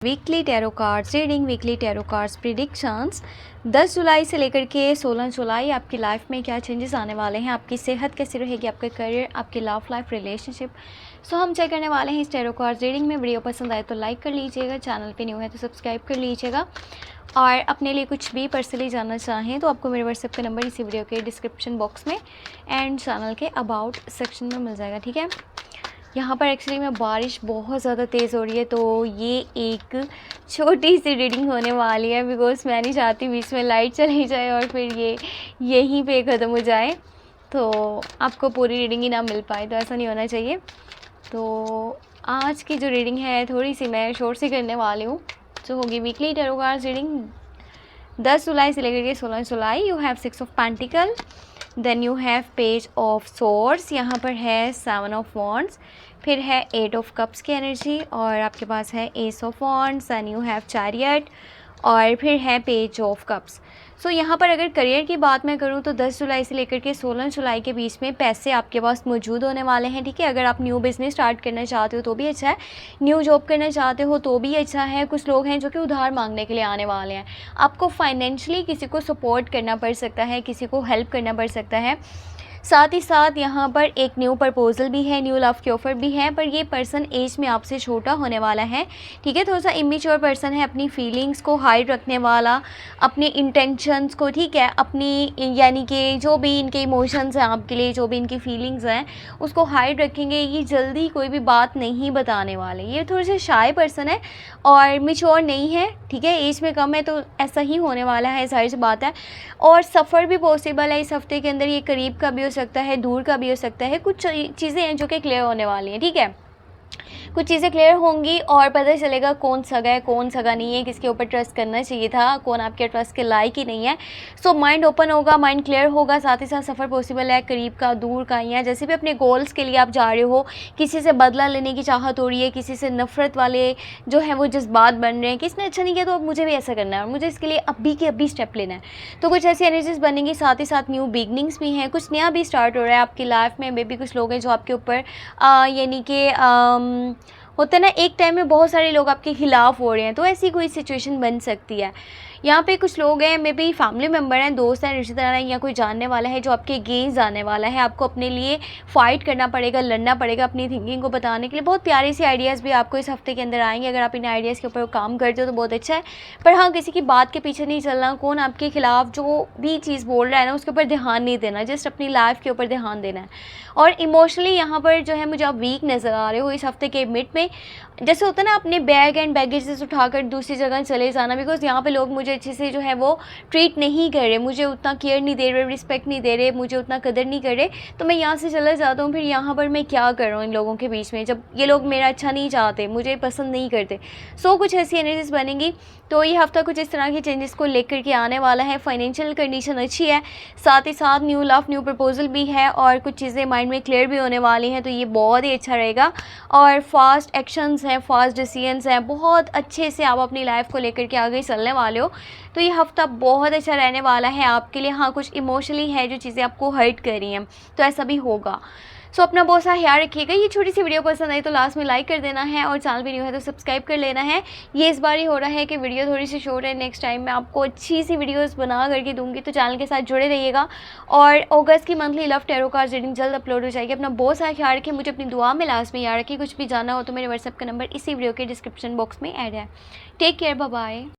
Weekly tarot cards reading, weekly tarot cards predictions 10 जुलाई से लेकर के 16 जुलाई आपकी लाइफ में क्या चेंजेस आने वाले हैं, आपकी सेहत कैसी रहेगी, आपका करियर, आपकी लव लाइफ, रिलेशनशिप। सो हम चेक करने वाले हैं इस टैरो कार्ड्स रीडिंग में। वीडियो पसंद आए तो लाइक कर लीजिएगा, चैनल पे न्यू है तो सब्सक्राइब कर लीजिएगा। और अपने लिए कुछ भी पर्सनली जानना चाहें तो आपको मेरे व्हाट्सएप का नंबर इसी वीडियो के डिस्क्रिप्शन बॉक्स में एंड चैनल के अबाउट सेक्शन में मिल जाएगा, ठीक है। यहाँ पर एक्चुअली में बारिश बहुत ज़्यादा तेज़ हो रही है, तो ये एक छोटी सी रीडिंग होने वाली है बिकॉज मैं नहीं चाहती बीच में लाइट चली जाए और फिर ये यहीं पे ख़त्म हो जाए तो आपको पूरी रीडिंग ही ना मिल पाए, तो ऐसा नहीं होना चाहिए। तो आज की जो रीडिंग है थोड़ी सी मैं शॉर्ट सी करने वाली हूँ, जो होगी वीकली टैरो कार्ड्स रीडिंग 10 जुलाई से लेकर के 16 जुलाई। You have 6 of pentacle, then you have page of swords, यहाँ पर है 7 ऑफ वॉन्ड्स, फिर है 8 ऑफ कप्स की एनर्जी और आपके पास है S of wands, and you have chariot और फिर है पेज ऑफ कप्स। सो यहाँ पर अगर करियर की बात मैं करूँ तो 10 जुलाई से लेकर के 16 जुलाई के बीच में पैसे आपके पास मौजूद होने वाले हैं, ठीक है। अगर आप न्यू बिज़नेस स्टार्ट करना चाहते हो तो भी अच्छा है, न्यू जॉब करना चाहते हो तो भी अच्छा है। कुछ लोग हैं जो कि उधार मांगने के लिए आने वाले हैं, आपको फाइनेंशियली किसी को सपोर्ट करना पड़ सकता है, किसी को हेल्प करना पड़ सकता है। साथ ही साथ यहाँ पर एक न्यू प्रपोजल भी है, न्यू लव की ऑफ़र भी है, पर ये पर्सन एज में आपसे छोटा होने वाला है, ठीक है। थोड़ा सा इमेच्योर पर्सन है, अपनी फीलिंग्स को हाइड रखने वाला, अपने इंटेंशंस को, ठीक है, अपनी यानी कि जो भी इनके इमोशंस हैं आपके लिए, जो भी इनकी फीलिंग्स हैं उसको हाइड रखेंगे। ये जल्दी कोई भी बात नहीं बताने वाले, ये थोड़े से शाय पर्सन है और मेच्योर नहीं है, ठीक है, एज में कम है, तो ऐसा ही होने वाला है, जाहिर सी बात है। और सफ़र भी पॉसिबल है इस हफ्ते के अंदर, ये करीब का भी हो सकता है, दूर का भी हो सकता है। कुछ चीज़ें हैं जो कि क्लियर होने वाली हैं, ठीक है, कुछ चीज़ें क्लियर होंगी और पता चलेगा कौन सगा है कौन सगा नहीं है, किसके ऊपर ट्रस्ट करना चाहिए था, कौन आपके ट्रस्ट के लायक ही नहीं है। सो माइंड ओपन होगा, माइंड क्लियर होगा, साथ ही साथ सफ़र पॉसिबल है, करीब का दूर का ही है। जैसे भी अपने गोल्स के लिए आप जा रहे हो, किसी से बदला लेने की चाहत हो रही है, किसी से नफ़रत वाले जो है वो जज्बात बन रहे हैं कि इसने अच्छा नहीं किया तो अब मुझे भी ऐसा करना है और मुझे इसके लिए अभी के अभी स्टेप लेना है, तो कुछ ऐसी एनर्जीज बनेंगी। साथ ही साथ न्यू बिगनिंग्स भी हैं, कुछ नया भी स्टार्ट हो रहा है आपकी लाइफ में। मे बी कुछ लोग हैं जो आपके ऊपर यानी कि होता है ना, एक टाइम में बहुत सारे लोग आपके खिलाफ हो रहे हैं, तो ऐसी कोई सिचुएशन बन सकती है। यहाँ पे कुछ लोग हैं, मे बी फैमिली मेम्बर हैं, दोस्त हैं, रिश्तेदार हैं, या कोई जानने वाला है जो आपके अगेंस्ट आने वाला है। आपको अपने लिए फ़ाइट करना पड़ेगा, लड़ना पड़ेगा अपनी थिंकिंग को बताने के लिए। बहुत प्यारे से आइडियाज़ भी आपको इस हफ्ते के अंदर आएंगे, अगर आप इन आइडियाज़ के ऊपर काम करते हो तो बहुत अच्छा है। पर हाँ, किसी की बात के पीछे नहीं चलना, कौन आपके खिलाफ जो भी चीज़ बोल रहा है ना उसके ऊपर ध्यान नहीं देना, जस्ट अपनी लाइफ के ऊपर ध्यान देना है। और इमोशनली यहाँ पर जो है मुझे आप वीक नज़र आ रहे हो इस हफ्ते के मिड में। जैसे होता है ना, अपने बैग एंड बैगेजेस उठाकर दूसरी जगह चले जाना, बिकॉज यहाँ पे लोग मुझे अच्छे से जो है वो ट्रीट नहीं कर रहे, मुझे उतना केयर नहीं दे रहे, रिस्पेक्ट नहीं दे रहे, मुझे उतना कदर नहीं कर रहे, तो मैं यहाँ से चला जाता हूँ। फिर यहाँ पर मैं क्या कर रहा हूँ इन लोगों के बीच में, जब ये लोग मेरा अच्छा नहीं चाहते, मुझे पसंद नहीं करते। सो कुछ ऐसी एनर्जीज बनेंगी। तो ये हफ्ता कुछ इस तरह की चेंजेस को लेकर के आने वाला है। फाइनेंशियल कंडीशन अच्छी है, साथ ही साथ न्यू लव, न्यू प्रपोजल भी है और कुछ चीज़ें माइंड में क्लियर भी होने वाली हैं, तो ये बहुत ही अच्छा रहेगा। और फास्ट एक्शंस हैं, फास्ट डिसीजंस हैं, बहुत अच्छे से आप अपनी लाइफ को लेकर के आगे चलने वाले हो, तो ये हफ्ता बहुत अच्छा रहने वाला है आपके लिए। हाँ, कुछ इमोशनली है जो चीज़ें आपको हर्ट कर रही हैं, तो ऐसा भी होगा। सो अपना बहुत सा ख्याल रखिएगा। ये छोटी सी वीडियो पसंद आई तो लास्ट में लाइक कर देना है और चैनल भी न्यू है तो सब्सक्राइब कर लेना है। ये इस बार ही हो रहा है कि वीडियो थोड़ी सी शॉर्ट है, नेक्स्ट टाइम मैं आपको अच्छी सी वीडियोस बना करके दूंगी, तो चैनल के साथ जुड़े रहिएगा। और अगस्त की monthly love tarot cards reading जल्द अपलोड हो जाएगी। अपना बहुत सारा ख्याल रखिए, मुझे अपनी दुआ में लास्ट में याद रखिए। कुछ भी जानना हो तो मेरे व्हाट्सएप का नंबर इसी वीडियो के डिस्क्रिप्शन बॉक्स में ऐड है। Take care, bye bye.